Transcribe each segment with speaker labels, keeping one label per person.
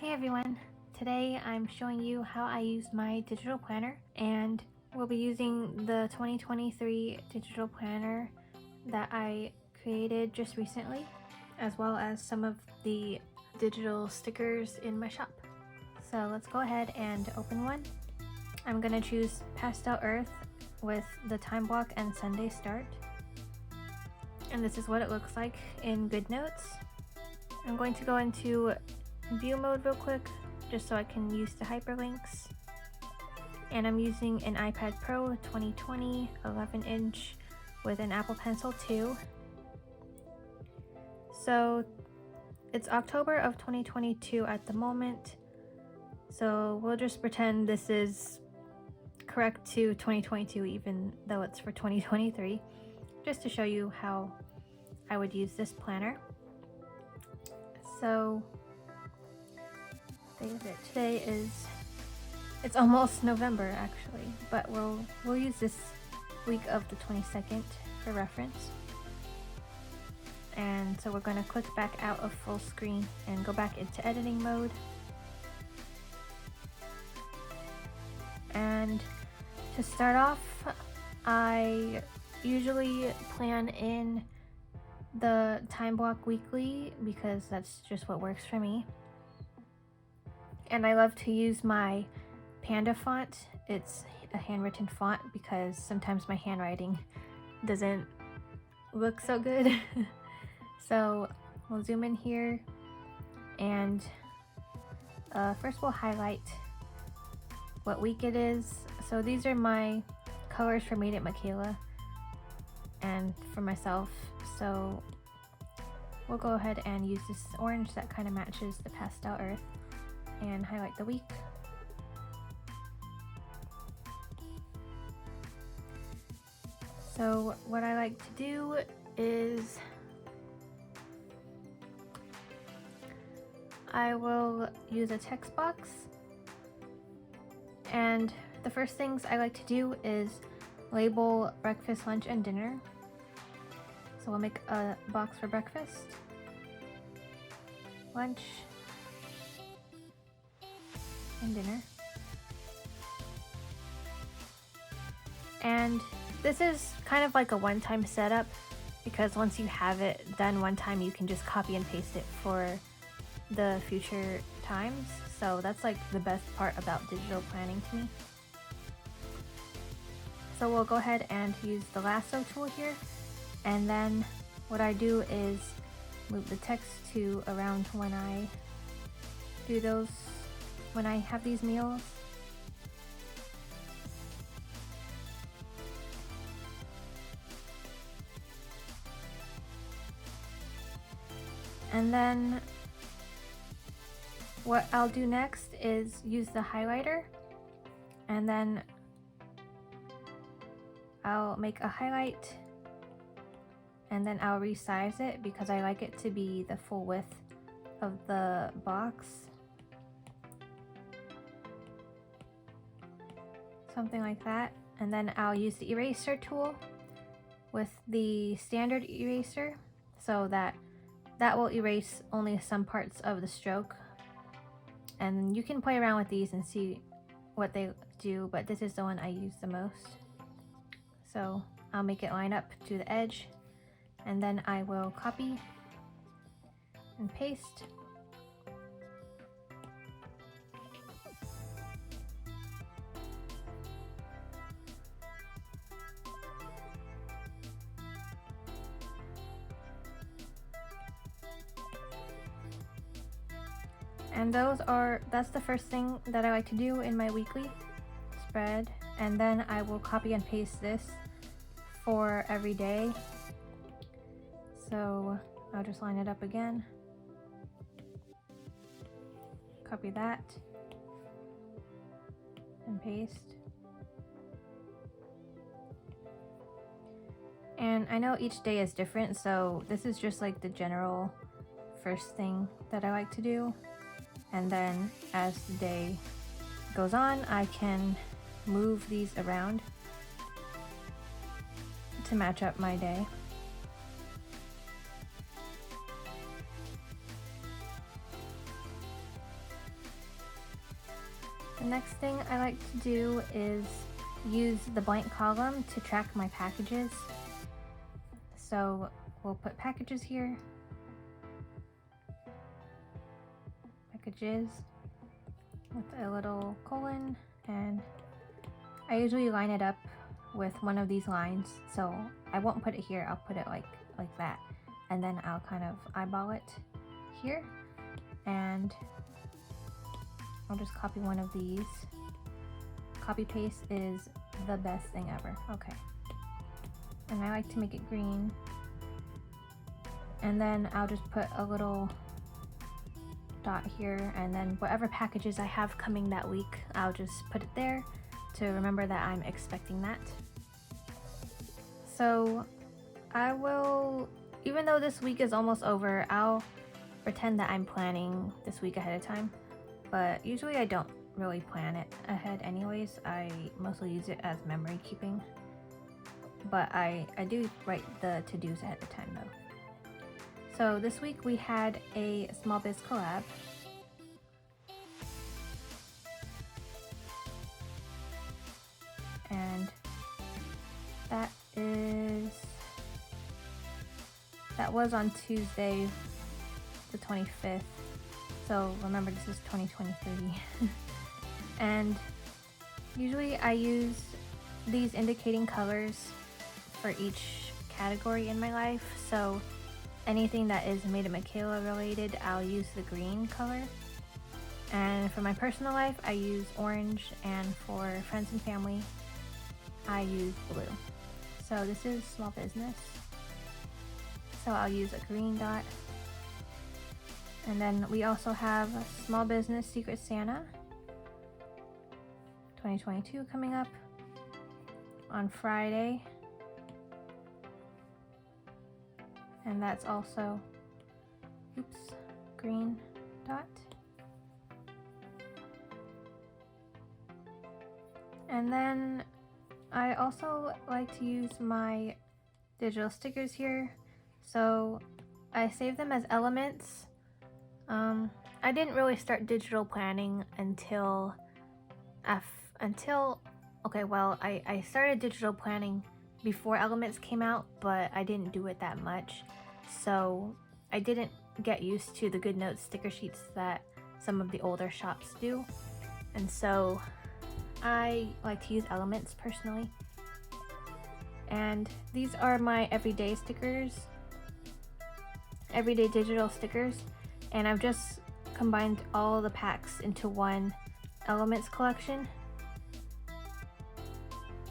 Speaker 1: Hey everyone! Today I'm showing you how I use my digital planner, and we'll be using the 2023 digital planner that I created just recently, as well as some of the digital stickers in my shop. So let's go ahead and open one. I'm going to choose Pastel Earth with the time block and Sunday start. And this is what it looks like in GoodNotes. I'm going to go into view mode real quick just so I can use the hyperlinks, and I'm using an iPad Pro 2020 11-inch with an Apple Pencil 2. So it's October of 2022 at the moment, so we'll just pretend this is correct to 2022 even though it's for 2023, just to show you how I would use this planner. So today is, it's almost November actually, but we'll use this week of the 22nd for reference. And so we're going to click back out of full screen and go back into editing mode. And to start off, I usually plan in the time block weekly because that's just what works for me. And I love to use my Panda font. It's a handwritten font because sometimes my handwriting doesn't look so good. So we'll zoom in here, and first we'll highlight what week it is. So these are my colors for MadeItMikayla and for myself. So we'll go ahead and use this orange that kind of matches the pastel earth and highlight the week. So what I like to do is I will use a text box, and the first things I like to do is label breakfast, lunch, and dinner. So we'll make a box for breakfast, lunch, and dinner. And this is kind of like a one-time setup because once you have it done one time, you can just copy and paste it for the future times. So that's like the best part about digital planning to me. So we'll go ahead and use the lasso tool here, and then what I do is move the text to around when I do those, when I have these meals. And then what I'll do next is use the highlighter, and then I'll make a highlight, and then I'll resize it because I like it to be the full width of the box. Something like that. And then I'll use the eraser tool with the standard eraser so that will erase only some parts of the stroke. And you can play around with these and see what they do, but this is the one I use the most. So I'll make it line up to the edge, and then I will copy and paste. And that's the first thing that I like to do in my weekly spread. And then I will copy and paste this for every day. So I'll just line it up again. Copy that and paste. And I know each day is different, so this is just like the general first thing that I like to do. And then as the day goes on, I can move these around to match up my day. Next thing I like to do is use the blank column to track my packages. So we'll put packages here, packages with a little colon, and I usually line it up with one of these lines. So I won't put it here, I'll put it like that, and then I'll kind of eyeball it here, and I'll just copy one of these. Copy paste is the best thing ever. Okay. And I like to make it green. And then I'll just put a little dot here, and then whatever packages I have coming that week, I'll just put it there to remember that I'm expecting that. So I will, even though this week is almost over, I'll pretend that I'm planning this week ahead of time. But usually I don't really plan it ahead anyways. I mostly use it as memory keeping. But I do write the to-dos ahead of time though. So this week we had a small biz collab. And that was on Tuesday the 25th. So remember, this is 2023. And usually I use these indicating colors for each category in my life. So anything that is MadeItMikayla related, I'll use the green color. And for my personal life, I use orange, and for friends and family, I use blue. So this is small business. So I'll use a green dot. And then we also have Small Business Secret Santa 2022 coming up on Friday. And that's also, green dot. And then I also like to use my digital stickers here. So I save them as elements. I didn't really start digital planning until I started digital planning before elements came out, but I didn't do it that much. So I didn't get used to the GoodNotes sticker sheets that some of the older shops do. And so I like to use elements personally. And these are my everyday stickers, everyday digital stickers. And I've just combined all the packs into one elements collection.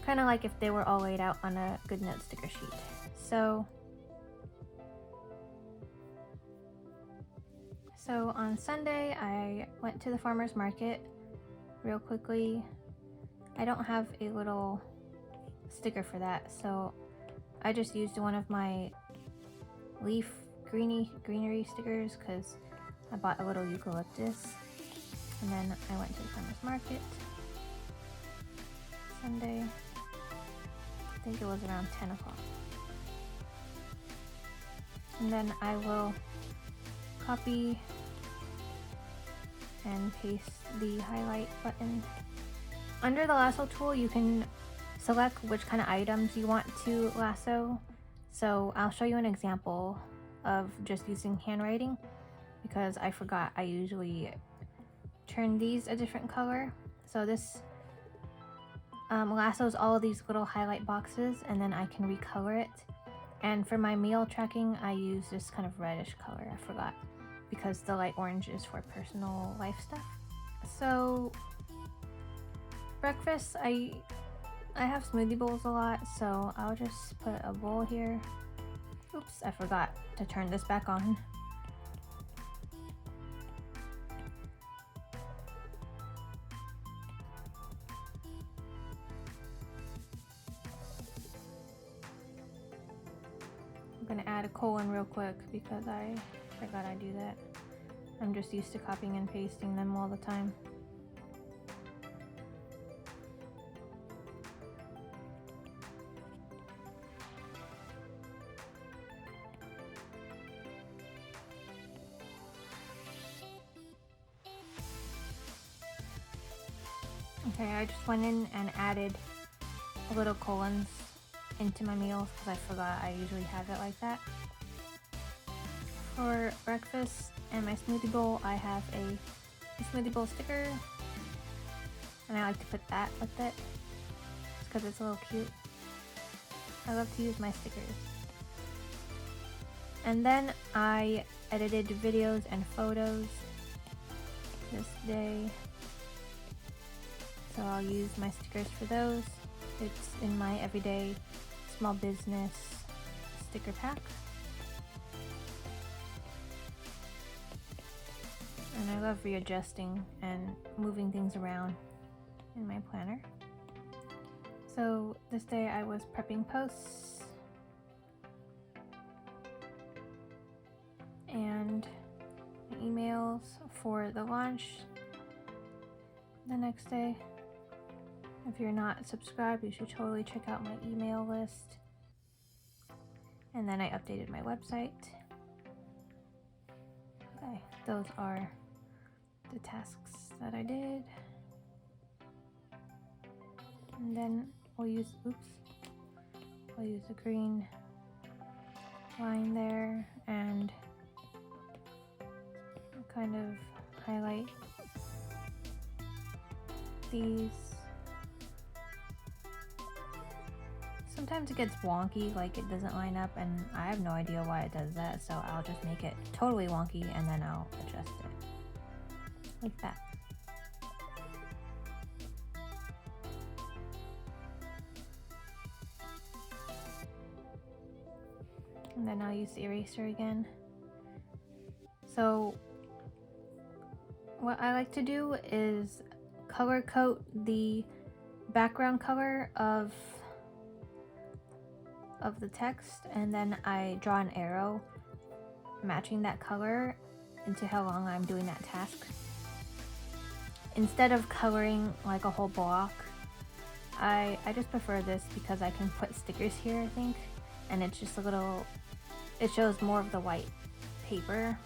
Speaker 1: Kind of like if they were all laid out on a GoodNotes sticker sheet. So on Sunday, I went to the farmer's market real quickly. I don't have a little sticker for that, so I just used one of my leaf greenery stickers because I bought a little eucalyptus. And then I went to the farmer's market Sunday. I think it was around 10 o'clock. And then I will copy and paste the highlight button. Under the lasso tool, you can select which kind of items you want to lasso. So I'll show you an example of just using handwriting because I forgot I usually turn these a different color. So this lassos all of these little highlight boxes, and then I can recolor it. And for my meal tracking, I use this kind of reddish color. I forgot because the light orange is for personal life stuff. So breakfast, I have smoothie bowls a lot, so I'll just put a bowl here. Oops, I forgot to turn this back on. I'm gonna add a colon real quick because I forgot I do that. I'm just used to copying and pasting them all the time. Okay, I just went in and added little colons into my meals because I forgot I usually have it like that. For breakfast and my smoothie bowl, I have a smoothie bowl sticker, and I like to put that with it just because it's a little cute. I love to use my stickers. And then I edited videos and photos this day, so I'll use my stickers for those. It's in my everyday small business sticker pack. And I love readjusting and moving things around in my planner. So this day I was prepping posts and emails for the launch the next day. If you're not subscribed, you should totally check out my email list. And then I updated my website. Okay, those are the tasks that I did. And then we'll use a green line there and kind of highlight these. Sometimes it gets wonky, like it doesn't line up, and I have no idea why it does that, so I'll just make it totally wonky and then I'll adjust it like that. And then I'll use the eraser again. So what I like to do is color code the background color of the text, and then I draw an arrow matching that color into how long I'm doing that task. Instead of coloring like a whole block, I just prefer this because I can put stickers here, I think, and it's just a little, it shows more of the white paper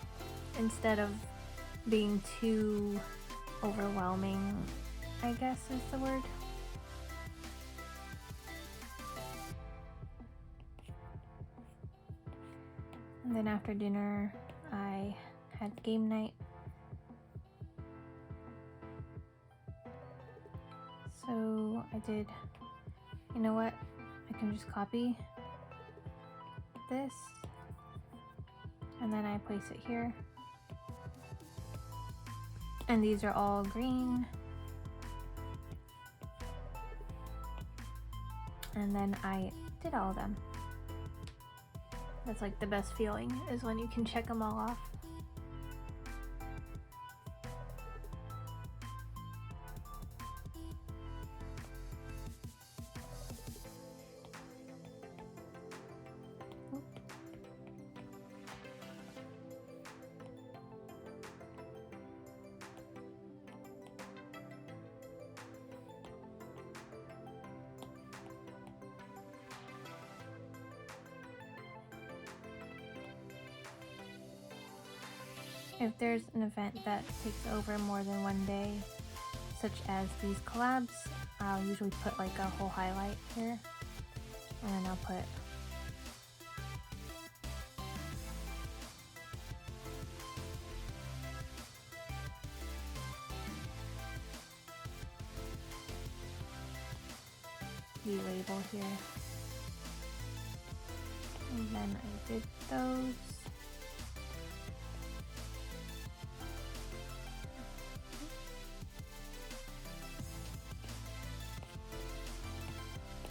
Speaker 1: instead of being too overwhelming, I guess is the word. And then after dinner, I had game night. So I did, you know what? I can just copy this and then I place it here. And these are all green. And then I did all of them. That's like the best feeling, is when you can check them all off. If there's an event that takes over more than one day, such as these collabs, I'll usually put like a whole highlight here, and then I'll put the label here. And then I did those.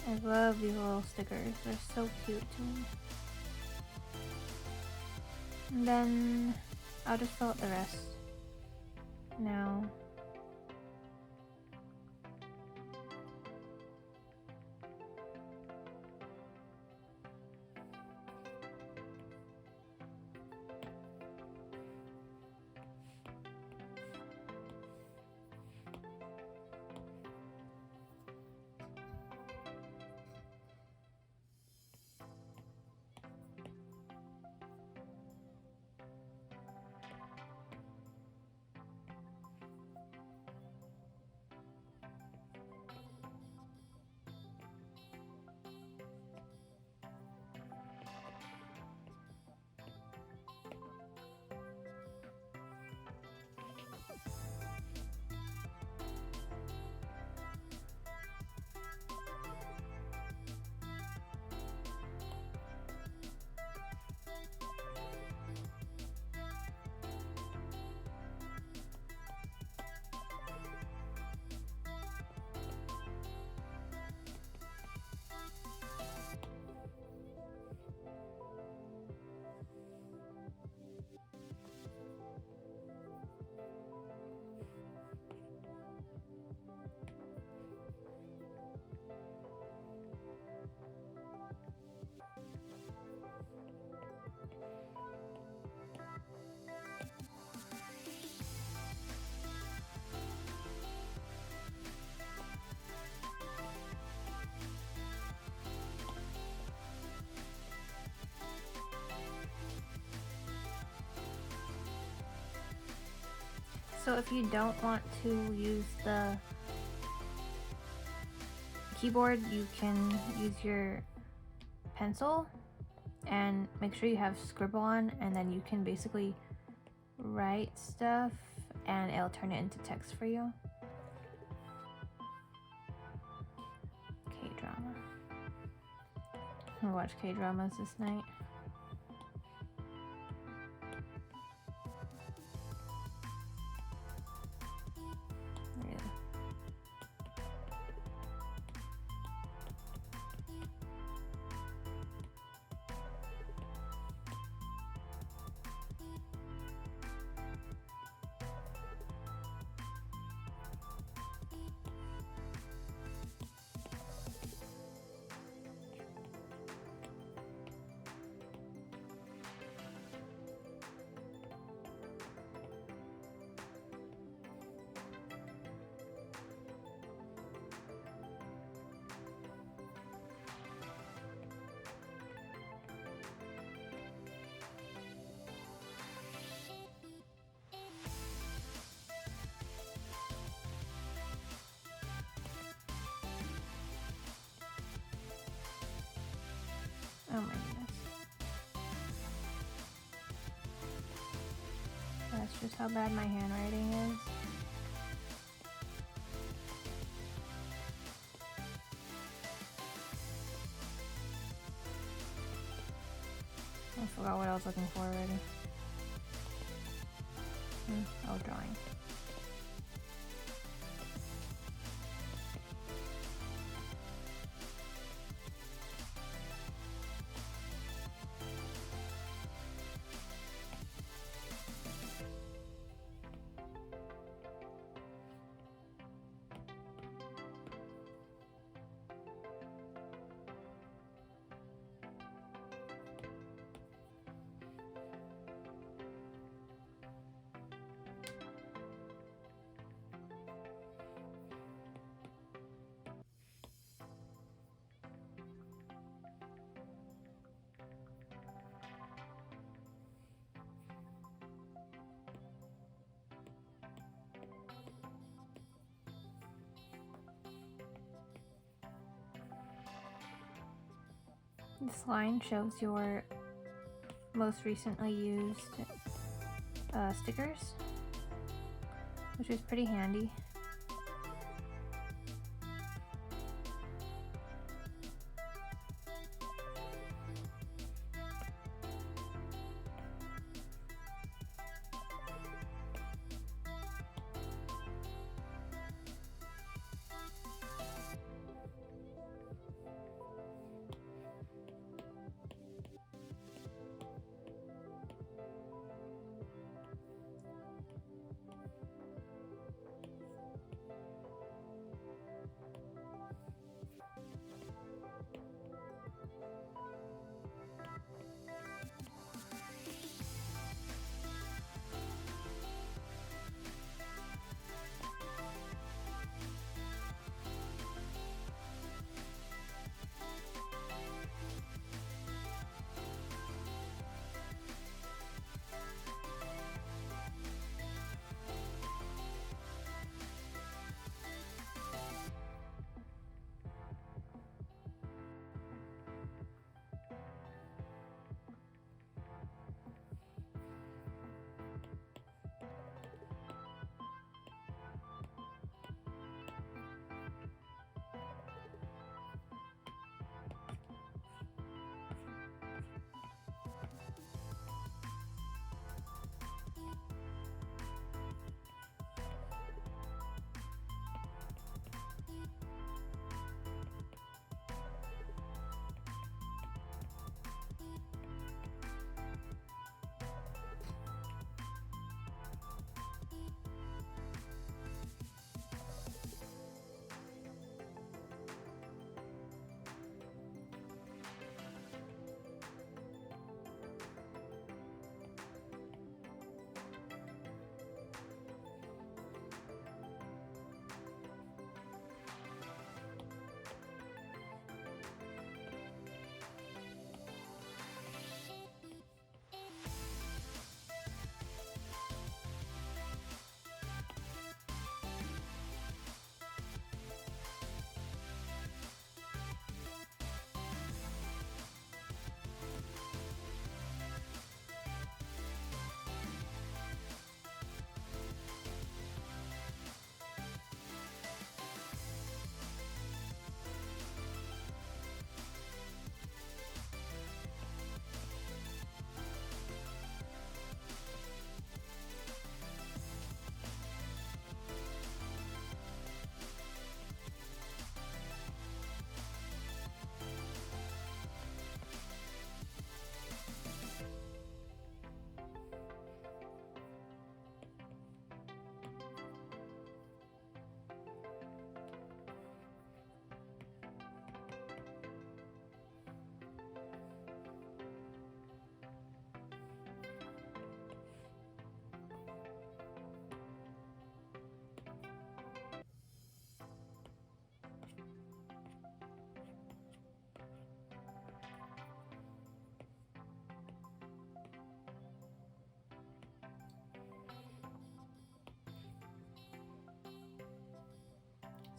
Speaker 1: I love these little stickers, they're so cute to me. And then I'll just fill out the rest now. So if you don't want to use the keyboard, you can use your pencil and make sure you have scribble on, and then you can basically write stuff and it'll turn it into text for you. K-drama. I'm gonna watch K-dramas this night. Really? Oh my goodness. That's just how bad my handwriting is. I forgot what I was looking for already. Oh, drawing. This line shows your most recently used stickers, which is pretty handy.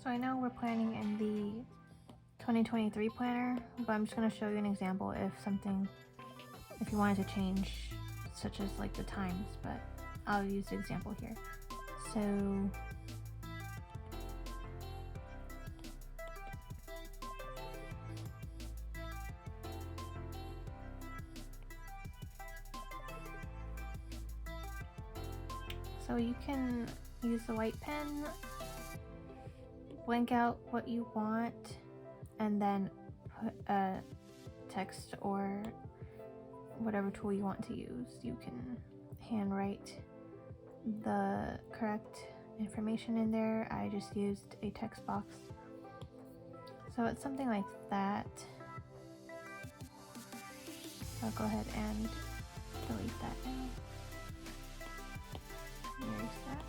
Speaker 1: So I know we're planning in the 2023 planner, but I'm just going to show you an example if you wanted to change, such as like the times, but I'll use the example here. So you can use the white pen, blank out what you want, and then put a text or whatever tool you want to use. You can handwrite the correct information in there. I just used a text box. So it's something like that. I'll go ahead and delete that now. Erase that.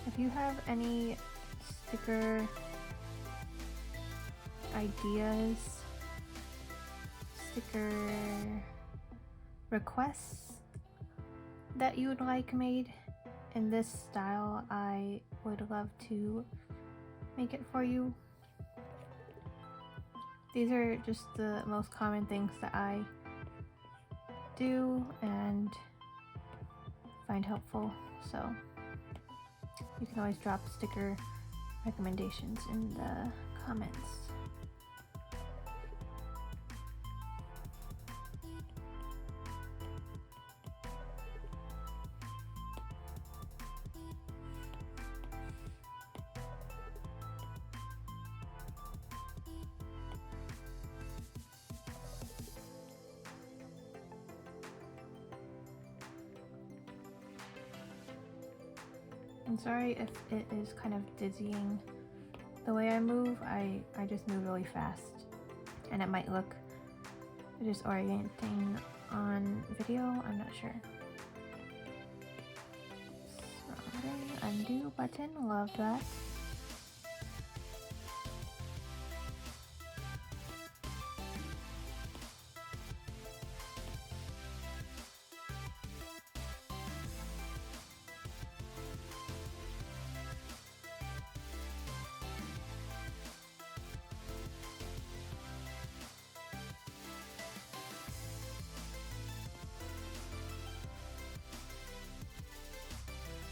Speaker 1: If you have any sticker ideas, sticker requests that you would like made in this style, I would love to make it for you. These are just the most common things that I do and find helpful, so you can always drop sticker recommendations in the comments. I'm sorry if it is kind of dizzying the way I move. I just move really fast and it might look disorienting on video. I'm not sure. Surrounding, undo button, love that.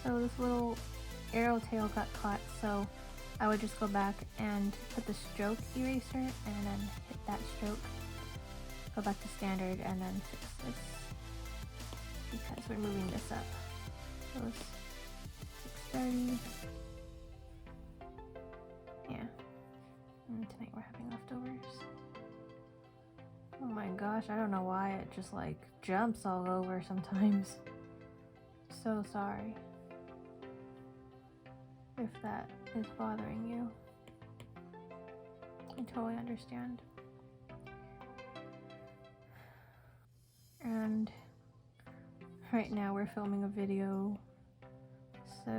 Speaker 1: So this little arrow tail got caught, so I would just go back and put the stroke eraser and then hit that stroke, go back to standard, and then fix this because we're moving this up. So it's 6:30. Yeah. And tonight we're having leftovers. Oh my gosh, I don't know why it just like jumps all over sometimes. So sorry if that is bothering you. I totally understand. And right now we're filming a video, so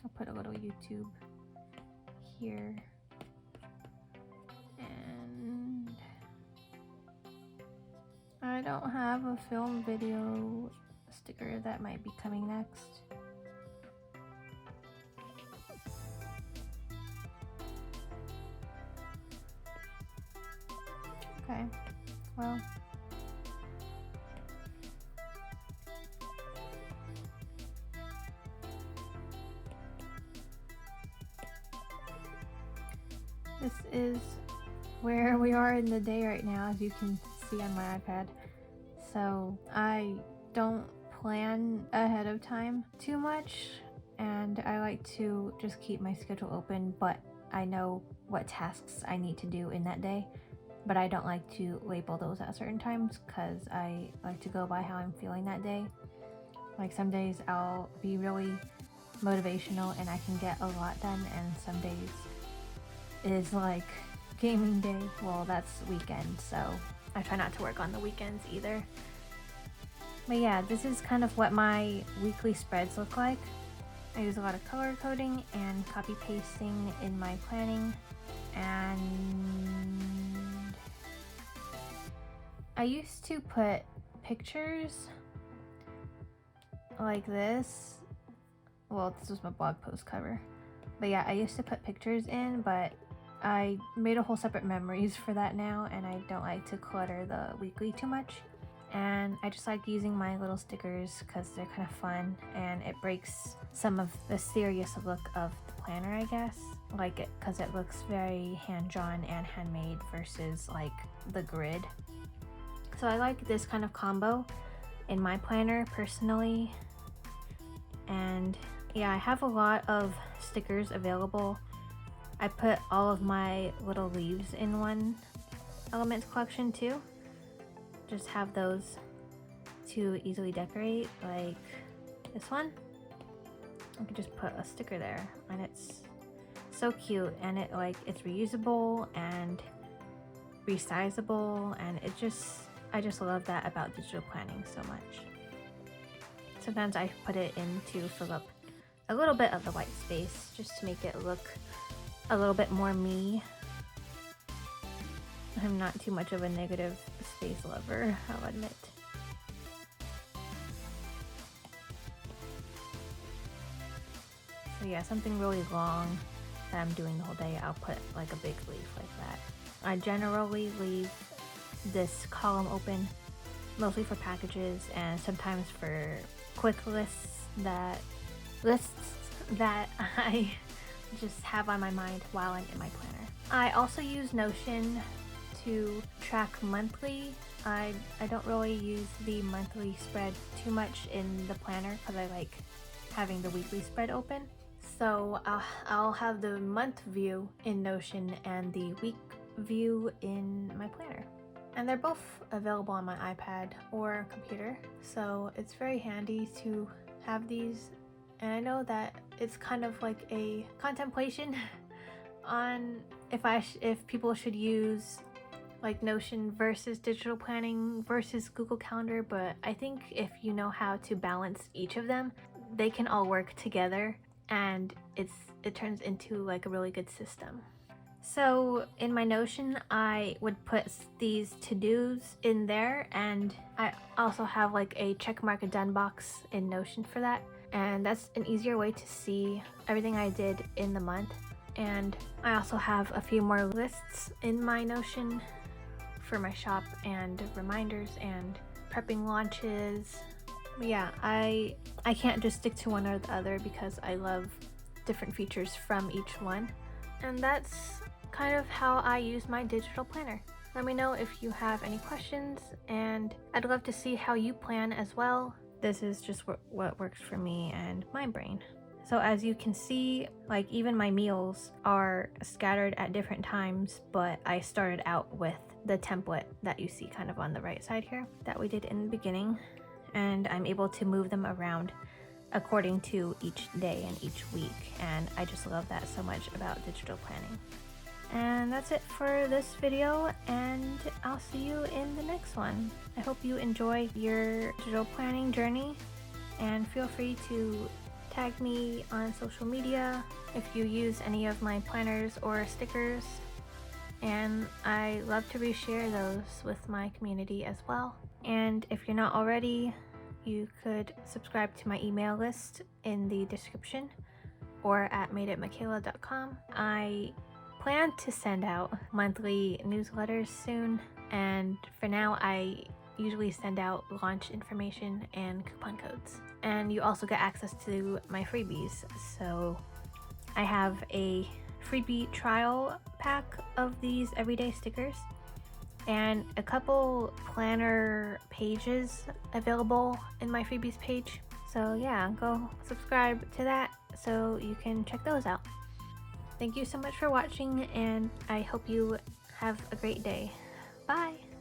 Speaker 1: I'll put a little YouTube here. And I don't have a film video sticker that might be coming next. Okay, well, this is where we are in the day right now, as you can see on my iPad. So I don't plan ahead of time too much, and I like to just keep my schedule open, but I know what tasks I need to do in that day. But I don't like to label those at certain times because I like to go by how I'm feeling that day. Like some days I'll be really motivational and I can get a lot done, and some days is like gaming day. Well, that's weekend, so I try not to work on the weekends either. But yeah, this is kind of what my weekly spreads look like. I use a lot of color coding and copy pasting in my planning, and I used to put pictures like this. Well, this was my blog post cover. But yeah, I used to put pictures in, but I made a whole separate memories for that now, and I don't like to clutter the weekly too much. And I just like using my little stickers because they're kind of fun, and it breaks some of the serious look of the planner, I guess. Like it, because it looks very hand-drawn and handmade versus like the grid. So I like this kind of combo in my planner personally. And yeah, I have a lot of stickers available. I put all of my little leaves in one elements collection too. Just have those to easily decorate, like this one. I could just put a sticker there, and it's so cute, and it's reusable and resizable, and I just love that about digital planning so much. Sometimes I put it in to fill up a little bit of the white space just to make it look a little bit more me. I'm not too much of a negative space lover, I'll admit. So yeah, something really long that I'm doing the whole day, I'll put like a big leaf like that. I generally leave this column open mostly for packages and sometimes for quick lists that I just have on my mind while I'm in my planner. I also use Notion to track monthly. I don't really use the monthly spread too much in the planner because I like having the weekly spread open. So I'll have the month view in Notion and the week view in my planner. And they're both available on my iPad or computer, so it's very handy to have these. And I know that it's kind of like a contemplation on if people should use like Notion versus digital planning versus Google Calendar, but I think if you know how to balance each of them, they can all work together, and it turns into like a really good system. So in my Notion, I would put these to-dos in there, and I also have like a checkmark done box in Notion for that. And that's an easier way to see everything I did in the month. And I also have a few more lists in my Notion for my shop and reminders and prepping launches. But yeah, I can't just stick to one or the other because I love different features from each one. And that's kind of how I use my digital planner. Let me know if you have any questions, and I'd love to see how you plan as well. This is just what works for me and my brain. So as you can see, like even my meals are scattered at different times, but I started out with the template that you see kind of on the right side here that we did in the beginning, and I'm able to move them around according to each day and each week, and I just love that so much about digital planning. And that's it for this video, and I'll see you in the next one. I hope you enjoy your digital planning journey, and feel free to tag me on social media if you use any of my planners or stickers, and I love to reshare those with my community as well. And if you're not already, you could subscribe to my email list in the description or at MadeItMikayla.com. I plan to send out monthly newsletters soon, and for now I usually send out launch information and coupon codes. And you also get access to my freebies. So I have a freebie trial pack of these everyday stickers and a couple planner pages available in my freebies page. So yeah, go subscribe to that so you can check those out. Thank you so much for watching, and I hope you have a great day. Bye!